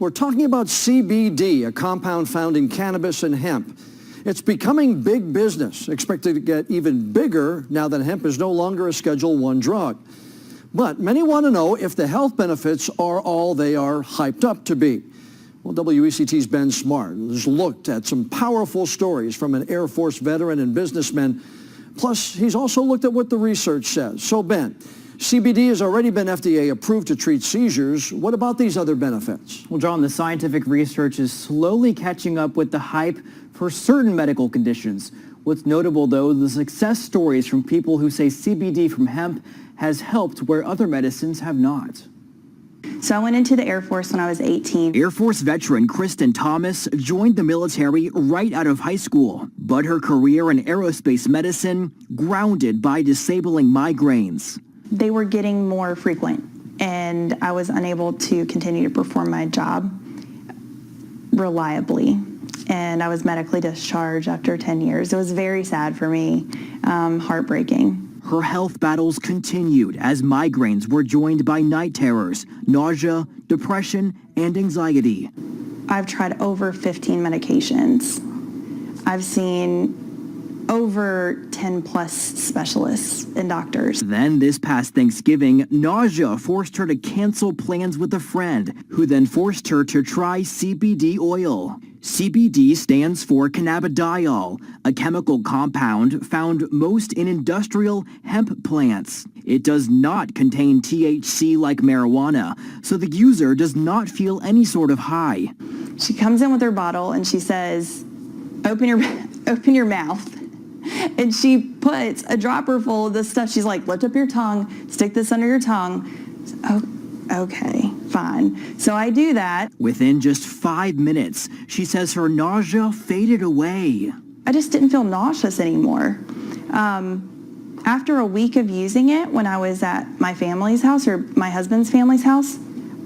We're talking about CBD, a compound found in cannabis and hemp. It's becoming big business, expected to get even bigger now that hemp is no longer a Schedule I drug. But many want to know if the health benefits are all they are hyped up to be. Well, WECT's Ben Smart has looked at some powerful stories from an Air Force veteran and businessman. Plus, he's also looked at what the research says. So, Ben, CBD has already been FDA approved to treat seizures. What about these other benefits? Well, John, the scientific research is slowly catching up with the hype for certain medical conditions. What's notable, though, the success stories from people who say CBD from hemp has helped where other medicines have not. So I went into the Air Force when I was 18. Air Force veteran Kristen Thomas joined the military right out of high school, but her career in aerospace medicine grounded by disabling migraines. They were getting more frequent, and I was unable to continue to perform my job reliably. And I was medically discharged after 10 years. It was very sad for me, heartbreaking. Her health battles continued as migraines were joined by night terrors, nausea, depression, and anxiety. I've tried over 15 medications. I've seen over 10 plus specialists and doctors. Then this past Thanksgiving, nausea forced her to cancel plans with a friend, who then forced her to try CBD oil. CBD stands for cannabidiol, a chemical compound found most in industrial hemp plants. It does not contain THC like marijuana, so the user does not feel any sort of high. She comes in with her bottle and she says, open your mouth. And she puts a dropper full of this stuff. She's like, lift up your tongue, stick this under your tongue. Oh, okay, fine. So I do that. Within just 5 minutes, she says her nausea faded away. I just didn't feel nauseous anymore. After a week of using it, when I was at my family's house or my husband's family's house,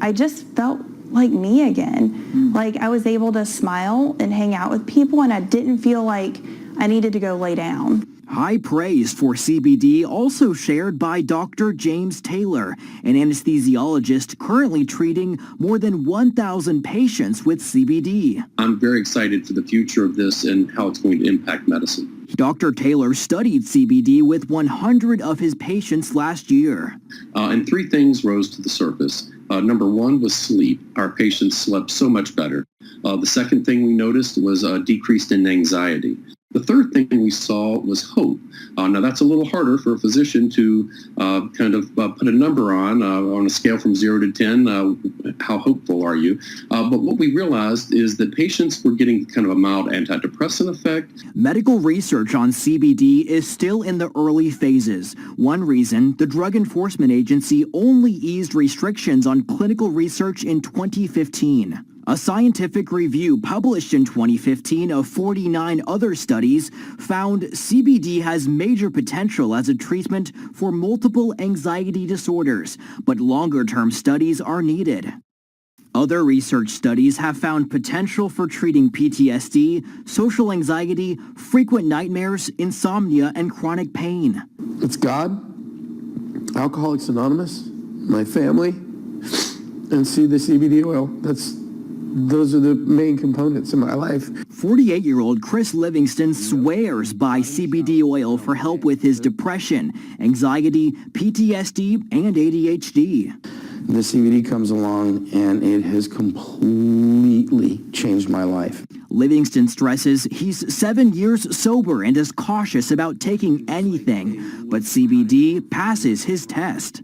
I just felt like me again. Like I was able to smile and hang out with people, and I didn't feel like I needed to go lay down. High praise for CBD also shared by Dr. James Taylor, an anesthesiologist currently treating more than 1,000 patients with CBD. I'm very excited for the future of this and how it's going to impact medicine. Dr. Taylor studied CBD with 100 of his patients last year. And three things rose to the surface. Number one was sleep. Our patients slept so much better. The second thing we noticed was a decrease in anxiety. The third thing we saw was hope. Now that's a little harder for a physician to put a number on a scale from 0 to 10. How hopeful are you? But what we realized is that patients were getting kind of a mild antidepressant effect. Medical research on CBD is still in the early phases. One reason, the Drug Enforcement Agency only eased restrictions on clinical research in 2015. A scientific review published in 2015 of 49 other studies found CBD has major potential as a treatment for multiple anxiety disorders, but longer-term studies are needed. Other research studies have found potential for treating PTSD, social anxiety, frequent nightmares, insomnia, and chronic pain. It's God, Alcoholics Anonymous, my family, and see the CBD oil. Those are the main components in my life. 48-year-old Chris Livingston swears by CBD oil for help with his depression, anxiety, PTSD, and ADHD. The CBD comes along and it has completely changed my life. Livingston stresses he's 7 years sober and is cautious about taking anything, but CBD passes his test.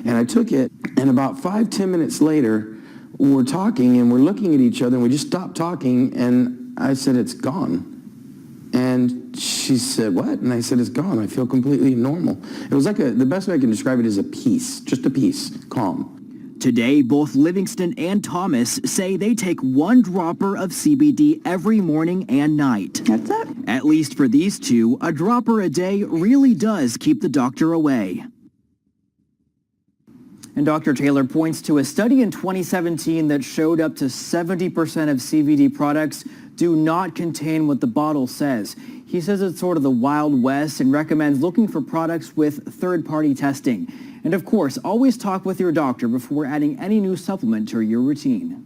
And I took it, and about 5-10 minutes later, we're talking and we're looking at each other, and we just stopped talking, and I said, it's gone. And she said, what? And I said, it's gone. I feel completely normal. It was like the best way I can describe it is a peace, just a peace, calm. Today, both Livingston and Thomas say they take 1 dropper of CBD every morning and night. That's it. At least for these two, a dropper a day really does keep the doctor away. And Dr. Taylor points to a study in 2017 that showed up to 70% of CBD products do not contain what the bottle says. He says it's sort of the Wild West and recommends looking for products with third-party testing. And of course, always talk with your doctor before adding any new supplement to your routine.